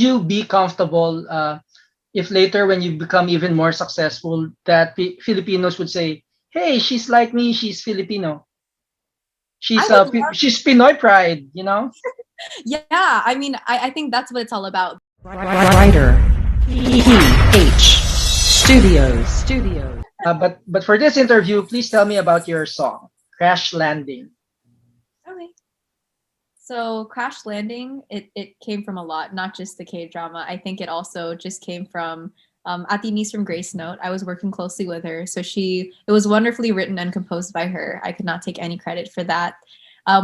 you be comfortable if later when you become even more successful that Filipinos would say, "Hey, she's like me. She's Filipino. I would love, She's Pinoy pride." You know. yeah, I mean, I think that's what it's all about. Writer PH Studios. But for this interview, please tell me about your song, Crash Landing. Okay. So Crash Landing, it came from a lot, not just the K drama. I think it also just came from Ati from Grace Note. I was working closely with her, so it was wonderfully written and composed by her. I could not take any credit for that.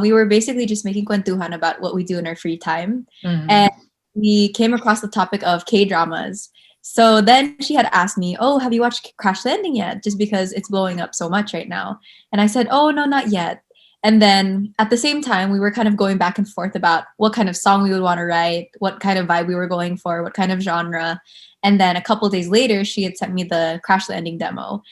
We were basically just making kwentuhan about what we do in our free time, Mhm. and we came across the topic of K dramas. So then she had asked me, "Oh, have you watched Crash Landing yet?" Just because it's blowing up so much right now, and I said, "Oh no, not yet." And then at the same time, we were kind of going back and forth about what kind of song we would want to write, what kind of vibe we were going for, what kind of genre. And then a couple days later, she had sent me the Crash Landing demo.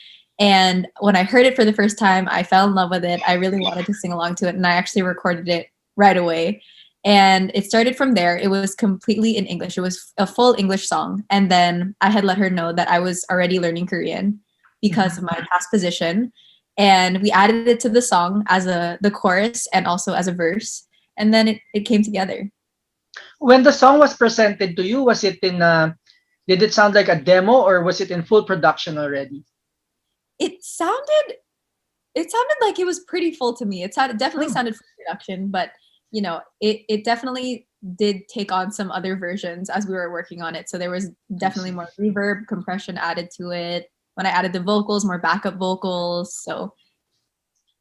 And when I heard it for the first time, I fell in love with it. I really wanted to sing along to it, and I actually recorded it right away. And it started from there. It was completely in English. It was a full English song. And then I had let her know that I was already learning Korean because of my past position, and we added it to the song as the chorus and also as a verse, and then it came together. When the song was presented to you, was it in did it sound like a demo or was it in full production already? it sounded it sounded like it was pretty full to me. Definitely Oh, sounded full production, but it definitely did take on some other versions as we were working on it. So there was I definitely see. more reverb compression added to it. When I added the vocals, more backup vocals. So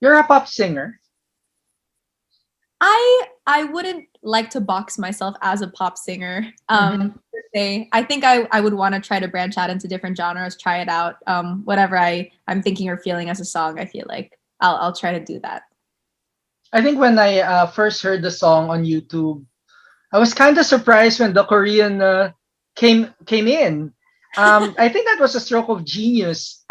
You're a pop singer. I wouldn't like to box myself as a pop singer. Mhm. Per se. I think I would want to try to branch out into different genres, try it out. Whatever I'm thinking or feeling as a song, I feel like I'll try to do that. I think when I first heard the song on YouTube, I was kind of surprised when the Korean came in. I think that was a stroke of genius.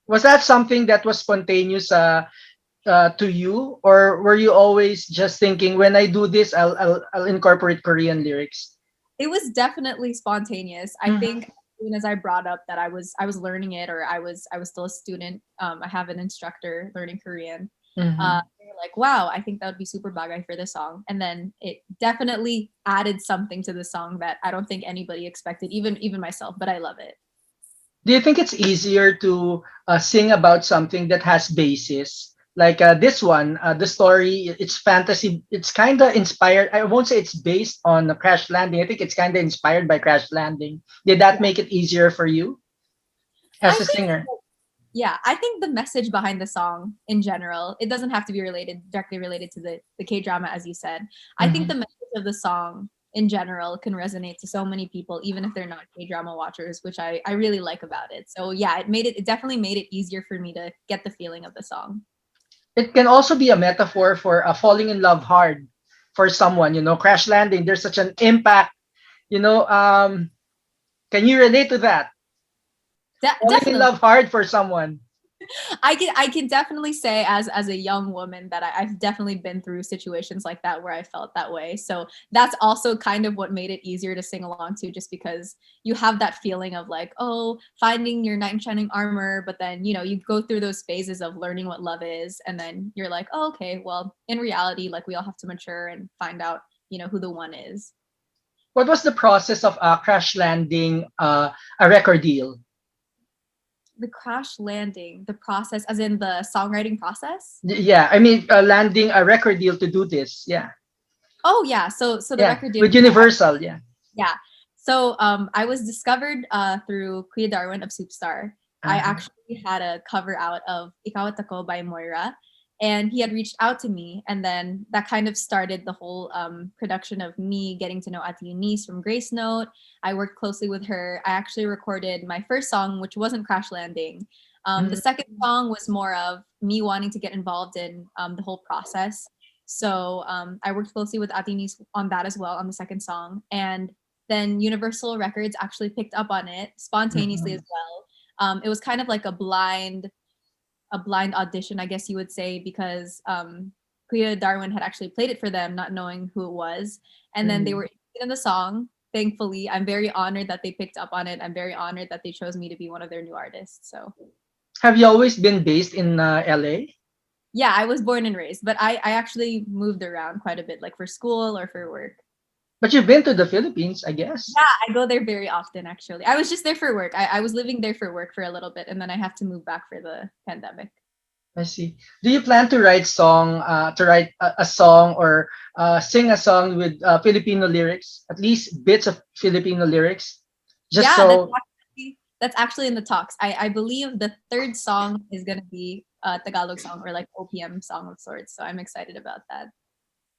Was that something that was spontaneous to you, or were you always just thinking, when I do this, I'll incorporate Korean lyrics? It was definitely spontaneous. I think Mhm. as soon as I brought up that I was learning it, or I was still a student. I have an instructor learning Korean. Mhm. They were like, "Wow, I think that would be super bagay for this song." And then it definitely added something to the song that I don't think anybody expected, even myself. But I love it. Do you think it's easier to sing about something that has basis? Like this one, the story, it's fantasy. It's kind of inspired. I won't say it's based on Crash Landing. I think it's kind of inspired by Crash Landing. Did that Yeah, make it easier for you I as a think singer? yeah, I think the message behind the song in general, it doesn't have to be directly related to the K drama, as you said. I think the Mhm. message of the song in general can resonate to so many people, even if they're not K drama watchers, which I really like about it. So yeah, it definitely made it easier for me to get the feeling of the song. It can also be a metaphor for falling in love hard for someone. You know, Crash Landing. There's such an impact. You know, can you relate to that? Falling in Definitely. love hard for someone. I can definitely say as a young woman that I've definitely been through situations like that where I felt that way. So that's also kind of what made it easier to sing along to, just because you have that feeling of like, oh, finding your knight in shining armor, but then you go through those phases of learning what love is, and then you're like, oh, okay, well, in reality, like we all have to mature and find out, who the one is. What was the process of Crash Landing a record deal? The crash landing, the process, as in the songwriting process. Yeah, I mean, landing a record deal to do this. Yeah, Oh yeah, so the yeah, record deal. with Universal. Yeah. Yeah. So I was discovered through Kuya Darwin of Soupstar. I Uh-huh. actually had a cover out of Ikaw at Ako by Moira, and he had reached out to me, and then that kind of started the whole production of me getting to know Ate Eunice from Grace Note. I worked closely with her. I actually recorded my first song, which wasn't Crash Landing. The Mm. second song was more of me wanting to get involved in the whole process. So I worked closely with Ate Eunice on that as well, on the second song, and then Universal Records actually picked up on it spontaneously as Mhm. well. It was kind of like a blind audition, I guess you would say, because Kuya Darwin had actually played it for them, not knowing who it was, and then they Mm. were in the song. Thankfully, I'm very honored that they picked up on it. I'm very honored that they chose me to be one of their new artists. So Have you always been based in LA? yeah, I was born and raised, but I actually moved around quite a bit, like for school or for work. But you've been to the Philippines, I guess. Yeah, I go there very often actually. I was just there for work. I was living there for work for a little bit and then I have to move back for the pandemic. I see. Do you plan to write a song or sing a song with Filipino lyrics, at least bits of Filipino lyrics, just Yeah, so? that's actually in the talks. I believe the third song is gonna be a Tagalog song or like OPM song of sorts. So I'm excited about that.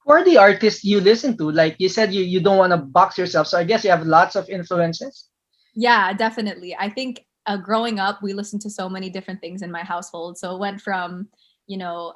Who are the artists you listen to? Like you said, you don't want to box yourself, so I guess you have lots of influences. Yeah, definitely. I think growing up, we listened to so many different things in my household. So it went from, you know,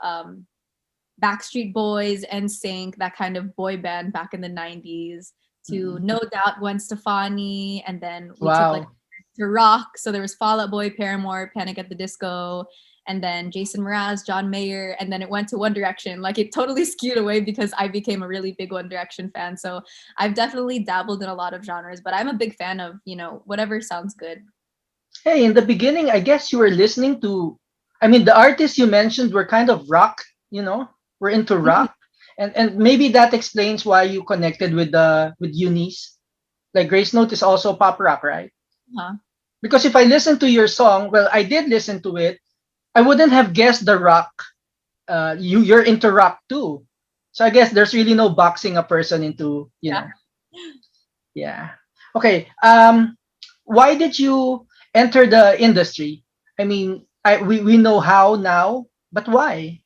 Backstreet Boys, NSYNC, that kind of boy band back in the 90s, to Mhm. No Doubt, Gwen Stefani, and then we took like Wow. to rock. So there was Fall Out Boy, Paramore, Panic at the Disco, and then Jason Mraz, John Mayer, and then it went to One Direction. Like it totally skewed away because I became a really big One Direction fan. So I've definitely dabbled in a lot of genres, but I'm a big fan of, whatever sounds good. Hey, in the beginning, I guess you were listening to. I mean, the artists you mentioned were kind of rock. Were into Mhm. rock, and maybe that explains why you connected with Eunice. Like Grace Note is also pop rock, right? Huh. Because if I listen to your song, well, I did listen to it. I wouldn't have guessed the rock. You're into rock too, so I guess there's really no boxing a person into. Yeah. Yeah. Okay. Why did you enter the industry? I mean, we know how now, but why?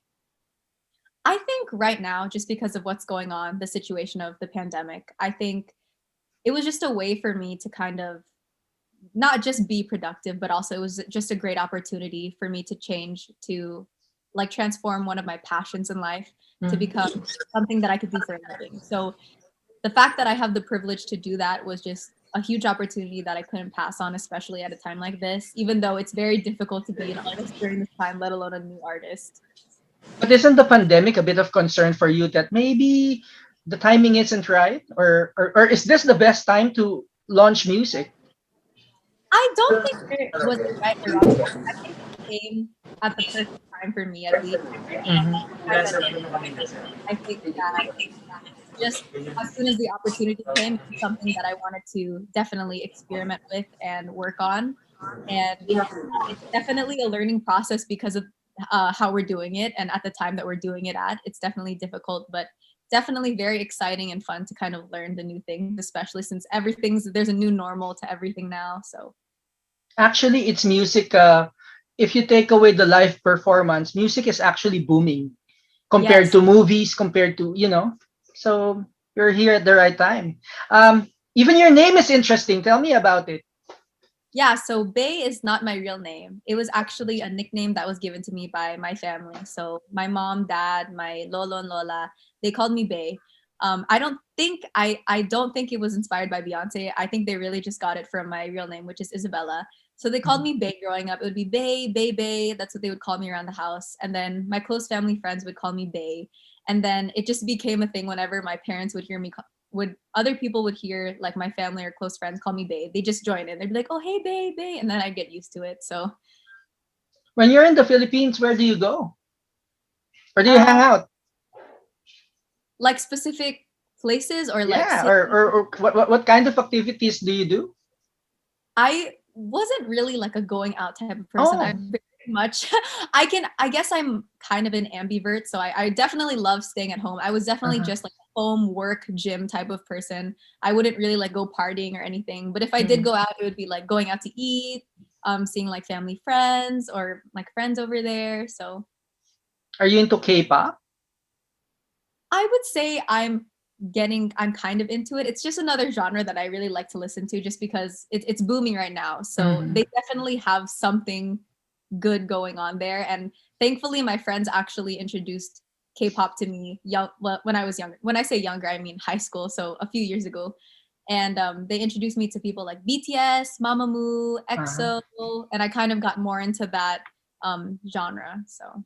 I think right now, just because of what's going on, the situation of the pandemic, I think it was just a way for me to kind of not just be productive, but also it was just a great opportunity for me to change, to like transform one of my passions in life to Mhm. become something that I could do for a living. So the fact that I have the privilege to do that was just a huge opportunity that I couldn't pass on, especially at a time like this, even though it's very difficult to be an artist during this time, let alone a new artist. But isn't the pandemic a bit of concern for you that maybe the timing isn't right, or is this the best time to launch music? I don't think there was a right or wrong time. I think it came at the perfect time for me, at least. Mhm. Time that I think that just as soon as the opportunity came, it was something that I wanted to definitely experiment with and work on. And it's definitely a learning process because of how we're doing it. And at the time that we're doing it at, it's definitely difficult, but definitely very exciting and fun to kind of learn the new things, especially since there's a new normal to everything now. So Actually, it's music. If you take away the live performance, music is actually booming compared yes. to movies, compared to. So you're here at the right time. Even your name is interesting. Tell me about it. Yeah, so Bay is not my real name. It was actually a nickname that was given to me by my family. So my mom, dad, my lolo and lola, they called me Bay. I don't think it was inspired by Beyonce. I think they really just got it from my real name, which is Isabella. So they called me Bay growing up. It would be Bay, Bay, Bay. That's what they would call me around the house. And then my close family friends would call me Bay. And then it just became a thing whenever my parents would hear me would other people would hear like my family or close friends call me babe, they just join in. They'd be like, "Oh, hey, babe, babe," and then I get used to it. So, When you're in the Philippines, where do you go? Where do you hang uh, out? like specific places or like Yeah, cities. or what kind of activities do you do? I wasn't really like a going out type of person. Oh. I'm very much I guess I'm kind of an ambivert. So I definitely love staying at home. I was definitely Uh-huh. just like a home work gym type of person. I wouldn't really like go partying or anything. But if I did Mhm. go out, it would be like going out to eat, seeing like family friends or like friends over there. So Are you into K-pop? I would say I'm kind of into it. It's just another genre that I really like to listen to just because it's booming right now. So Mhm. they definitely have something good going on there. And thankfully my friends actually introduced K-pop to me when I was younger. When I say younger, I mean high school, so a few years ago. And they introduced me to people like BTS, Mamamoo, Uh-huh. EXO, and I kind of got more into that genre. So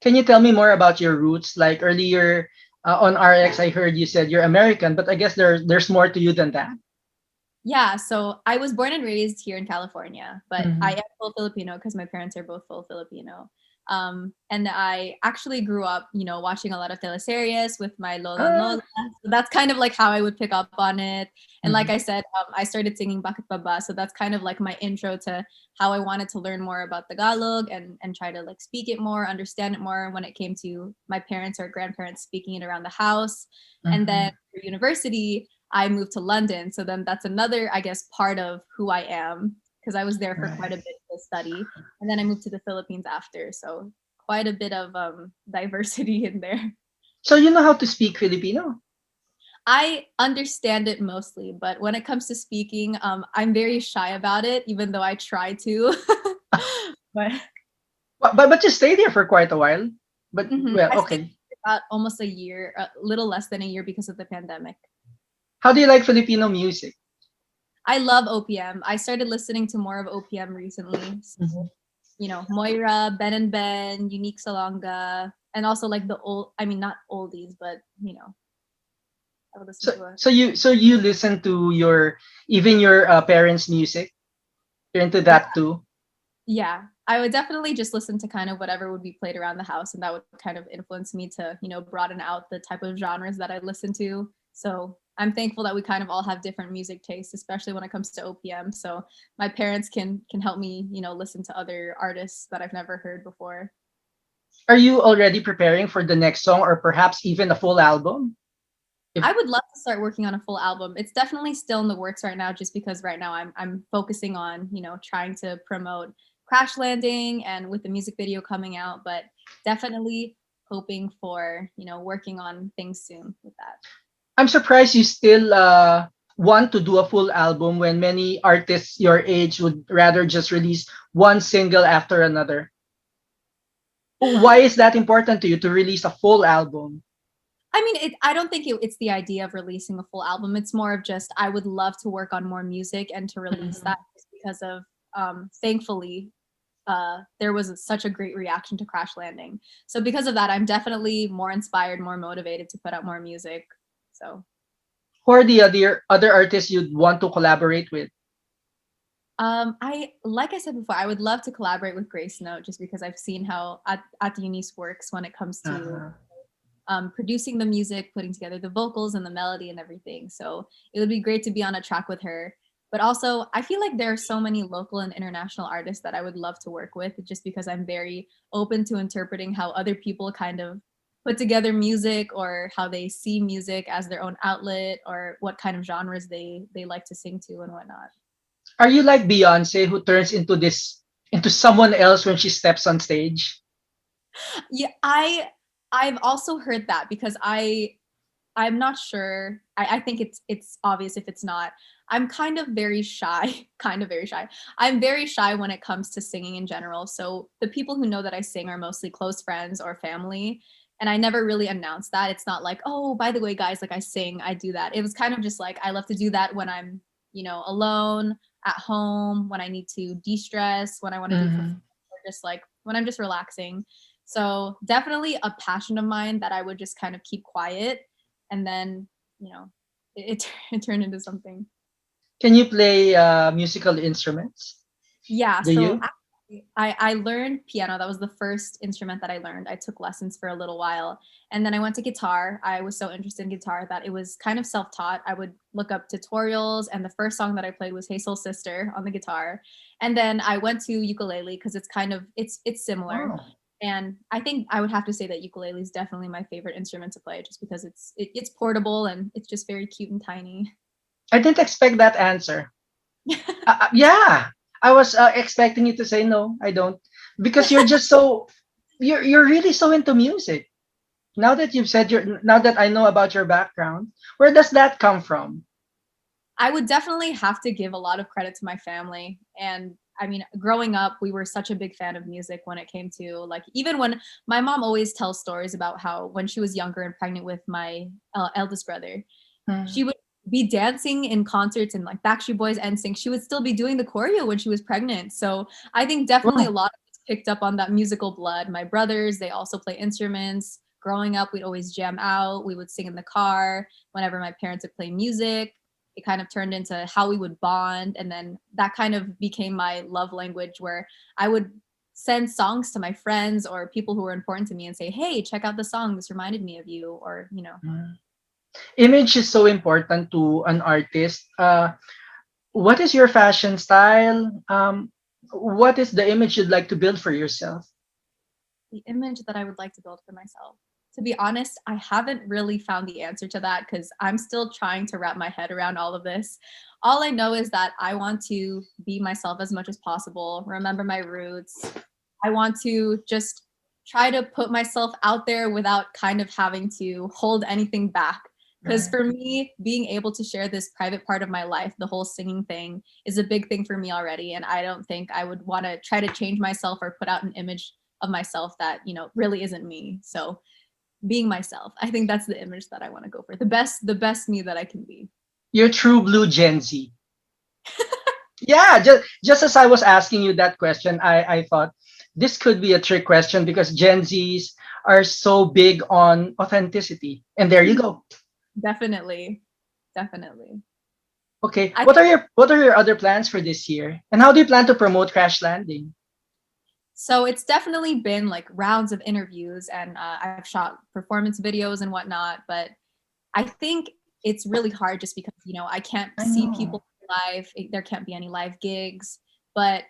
Can you tell me more about your roots? Like earlier, On RX, I heard you said you're American, but I guess there's more to you than that. Yeah, so I was born and raised here in California, but I Mhm. am full Filipino because my parents are both full Filipino. And I actually grew up, watching a lot of teleseries with my lola and lola. Ah, So that's kind of like how I would pick up on it. And like mhm. I said, I started singing Bakit Baba. So that's kind of like my intro to how I wanted to learn more about Tagalog and try to like speak it more, understand it more when it came to my parents or grandparents speaking it around the house. And then Mhm. for university, I moved to London. So then that's another, I guess, part of who I am because I was there for quite Right. a bit to study. And then I moved to the Philippines after. So quite a bit of diversity in there. So you know how to speak Filipino? I understand it mostly, but when it comes to speaking, I'm very shy about it, even though I try to. but But you stayed there for quite a while. But I well, stayed okay. for about almost a year, a little less than a year because of the pandemic. How do you like Filipino music? I love OPM. I started listening to more of OPM recently. Mhm. Moira, Ben and Ben, Unique Salonga, and also like the old, I mean, not oldies, but I would listen So to a, so you listen to your even your parents' music. You're into yeah, that too. yeah. I would definitely just listen to kind of whatever would be played around the house, and that would kind of influence me to, broaden out the type of genres that I listen to. So I'm thankful that we kind of all have different music tastes, especially when it comes to OPM. So my parents can help me, listen to other artists that I've never heard before. Are you already preparing for the next song or perhaps even a full album? If I would love to start working on a full album. It's definitely still in the works right now, just because right now I'm focusing on trying to promote Crash Landing and with the music video coming out, but definitely hoping for working on things soon with that. I'm surprised you still want to do a full album when many artists your age would rather just release one single after another. Why is that important to you to release a full album? I mean, I don't think it's the idea of releasing a full album. It's more of just I would love to work on more music and to release Mhm. that just because of thankfully there was such a great reaction to Crash Landing. So because of that, I'm definitely more inspired, more motivated to put out more music. So Who are the other artists you'd want to collaborate with? I like I said before, I would love to collaborate with Grace Note just because I've seen how at the Eunice works when it comes to Uh-huh. producing the music, putting together the vocals and the melody and everything. So it would be great to be on a track with her. But also, I feel like there are so many local and international artists that I would love to work with just because I'm very open to interpreting how other people kind of put together music or how they see music as their own outlet or what kind of genres they like to sing to and whatnot. Are you like Beyonce who turns into someone else when she steps on stage? Yeah, I've also heard that because I'm not sure. I think it's obvious if it's not. I'm kind of very shy, kind of very shy. I'm very shy when it comes to singing in general. So the people who know that I sing are mostly close friends or family. And I never really announce that. It's not like, oh, by the way, guys, like I sing, I do that. It was kind of just like I love to do that when I'm, alone at home, when I need to de-stress, when I want to do it for fun, Mhm. or just like when I'm just relaxing. So definitely a passion of mine that I would just kind of keep quiet and then you know it turned into something. Can you play musical instruments? Yeah, Do so you? actually, I learned piano. That was the first instrument that I learned. I took lessons for a little while, and then I went to guitar. I was so interested in guitar that it was kind of self-taught. I would look up tutorials, and the first song that I played was "Hey Soul Sister" on the guitar. And then I went to ukulele because it's kind of it's similar. Oh, And I think I would have to say that ukulele is definitely my favorite instrument to play, just because it's portable and it's just very cute and tiny. I didn't expect that answer. Yeah, I was expecting you to say no. I don't because you're just so you're really so into music. Now that I know about your background, where does that come from? I would definitely have to give a lot of credit to my family. And I mean, growing up, we were such a big fan of music when it came to like, even when my mom always tells stories about how when she was younger and pregnant with my eldest brother, Hmm. she would be dancing in concerts and like Backstreet Boys and sing. She would still be doing the choreo when she was pregnant. So I think definitely a Wow. lot of us picked up on that musical blood. My brothers, they also play instruments. growing up, we'd always jam out. We would sing in the car whenever my parents would play music. It kind of turned into how we would bond. And then that kind of became my love language, where I would send songs to my friends or people who were important to me and say, hey, check out the song. This reminded me of you. Or, Mm. Image is so important to an artist. What is your fashion style? What is the image you'd like to build for yourself? the image that I would like to build for myself. To be honest, I haven't really found the answer to that because I'm still trying to wrap my head around all of this. All I know is that I want to be myself as much as possible, remember my roots. I want to just try to put myself out there without kind of having to hold anything back. Because Right. for me, being able to share this private part of my life, the whole singing thing, is a big thing for me already. And I don't think I would want to try to change myself or put out an image of myself that, really isn't me. So being myself, I think that's the image that I want to go for. The best me that I can be. You're true blue Gen Z. Yeah, just as I was asking you that question, I thought this could be a trick question because Gen Zs are so big on authenticity. And there you go. Definitely. Definitely. Okay. I What are your other plans for this year? And how do you plan to promote Crash Landing? So it's definitely been like rounds of interviews, and I've shot performance videos and whatnot. But I think it's really hard just because, I can't I see know. people live. There can't be any live gigs. But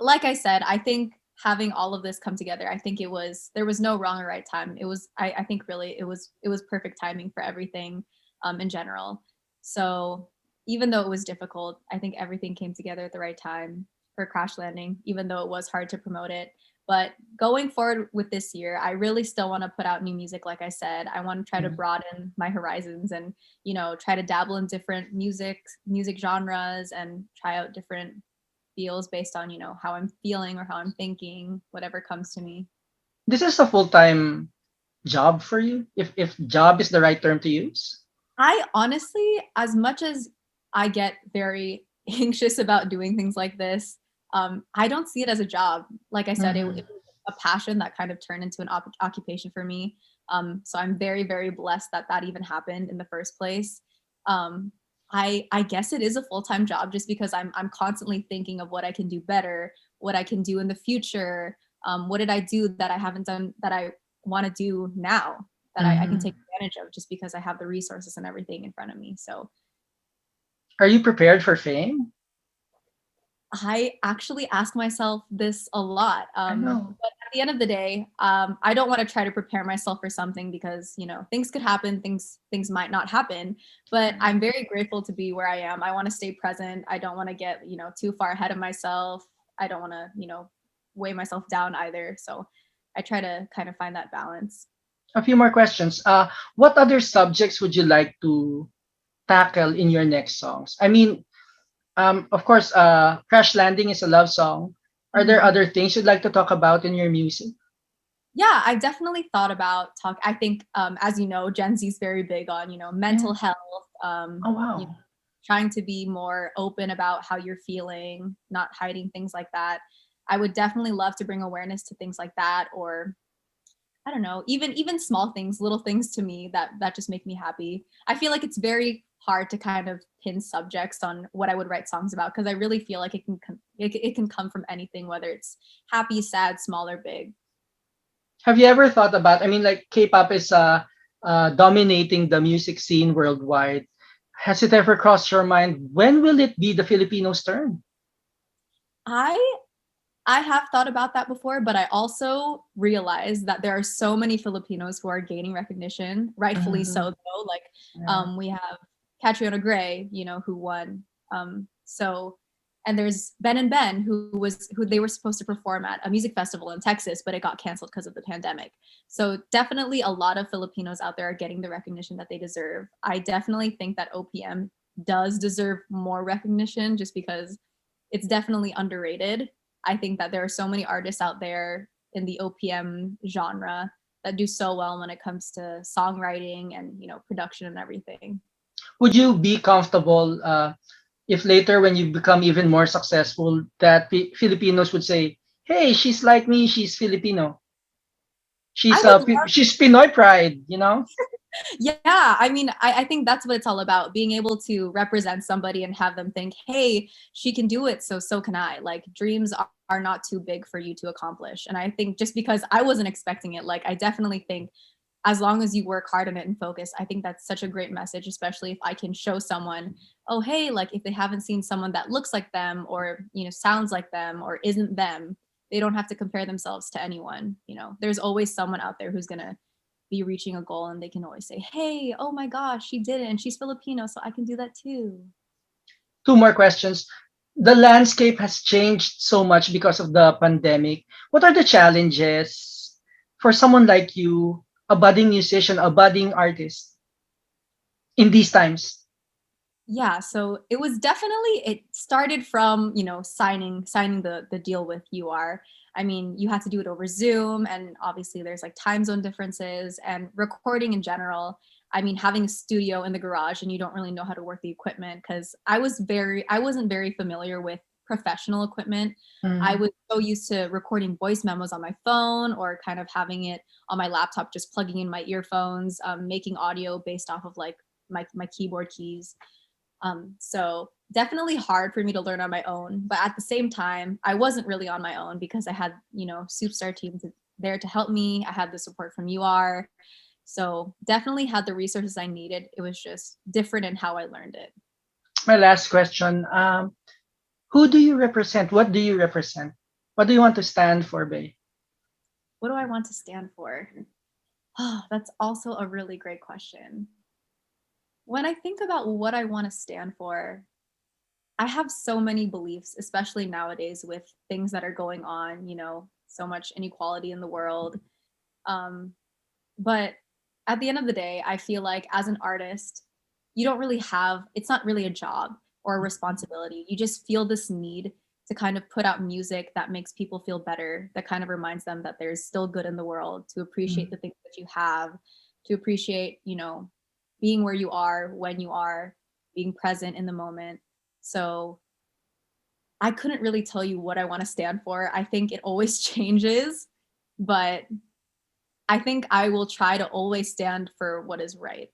like I said, I think having all of this come together, I think there was no wrong or right time. I think really it was perfect timing for everything in general. So even though it was difficult, I think everything came together at the right time for Crash Landing, even though it was hard to promote it. But going forward with this year, I really still want to put out new music. Like I said, I want to try to Mhm. broaden my horizons and, try to dabble in different music genres and try out different feels based on, how I'm feeling or how I'm thinking, whatever comes to me. This is a full-time job for you, if job is the right term to use. I honestly, as much as I get very anxious about doing things like this, I don't see it as a job. Like I said, it Mhm. was a passion that kind of turned into an occupation for me. So I'm very, very blessed that that even happened in the first place. Um, I guess it is a full-time job just because I'm constantly thinking of what I can do better, what I can do in the future. What did I do that I haven't done that I want to do now that I can take Mhm. advantage of just because I have the resources and everything in front of me. So Are you prepared for fame? I actually ask myself this a lot. I know. But at the end of the day, I don't want to try to prepare myself for something because things could happen, things might not happen. But I'm very grateful to be where I am. I want to stay present. I don't want to get too far ahead of myself. I don't want to weigh myself down either. So I try to kind of find that balance. A few more questions. What other subjects would you like to tackle in your next songs? I mean, of course, Crash Landing is a love song. Are there Mhm. other things you'd like to talk about in your music? Yeah, I've definitely thought about talk. I think, as you know, Gen Z is very big on, Yeah. mental health, Oh you know, wow. trying to be more open about how you're feeling, not hiding things like that. I would definitely love to bring awareness to things like that, or I don't know, even small things, little things to me that just make me happy. I feel like it's very hard to kind of pin subjects on what I would write songs about because I really feel like it can come from anything, whether it's happy, sad, small, or big. Have you ever thought about? I mean, like K-pop is dominating the music scene worldwide. Has it ever crossed your mind? When will it be the Filipinos' turn? I I have thought about that before, but I also realize that there are so many Filipinos who are gaining recognition, rightfully so Mhm. though. Like Yeah. we have Catriona Gray, who won. So and there's Ben and Ben who they were supposed to perform at a music festival in Texas, but it got canceled because of the pandemic. So definitely a lot of Filipinos out there are getting the recognition that they deserve. I definitely think that OPM does deserve more recognition just because it's definitely underrated. I think that there are so many artists out there in the OPM genre that do so well when it comes to songwriting and production and everything. Would you be comfortable if later, when you become even more successful, that Filipinos would say, "Hey, she's like me. She's Filipino." I would love, She's Pinoy pride, you know? yeah, I mean, I think that's what it's all about, being able to represent somebody and have them think, hey, she can do it, so can I. Like, dreams are not too big for you to accomplish. And I think just because I wasn't expecting it, like, I definitely think as long as you work hard on it and focus, I think that's such a great message, especially if I can show someone, oh, hey, like if they haven't seen someone that looks like them or, sounds like them or isn't them, they don't have to compare themselves to anyone. There's always someone out there who's going to be reaching a goal and they can always say, hey, oh my gosh, she did it and she's Filipino, so I can do that too. Two more questions. The landscape has changed so much because of the pandemic. What are the challenges for someone like you, a budding musician, a budding artist in these times? Yeah, so it started from, signing the deal with UR. I mean, you had to do it over Zoom, and obviously there's like time zone differences and recording in general. I mean, having a studio in the garage and you don't really know how to work the equipment, because I wasn't very familiar with professional equipment. I Mm. was so used to recording voice memos on my phone or kind of having it on my laptop, just plugging in my earphones, making audio based off of like my keyboard keys. So definitely hard for me to learn on my own. But at the same time, I wasn't really on my own because I had, Superstar teams there to help me. I had the support from UR. So definitely had the resources I needed. It was just different in how I learned it. My last question. Who do you represent? What do you represent? What do you want to stand for, Bay? What do I want to stand for? Oh, that's also a really great question. When I think about what I want to stand for, I have so many beliefs, especially nowadays with things that are going on, so much inequality in the world. Um, but at the end of the day, I feel like as an artist, it's not really a job or a responsibility. You just feel this need to kind of put out music that makes people feel better, that kind of reminds them that there's still good in the world, to appreciate the things that you have, to appreciate, being where you are, when you are, being present in the moment. So I couldn't really tell you what I want to stand for. I think it always changes, but I think I will try to always stand for what is right.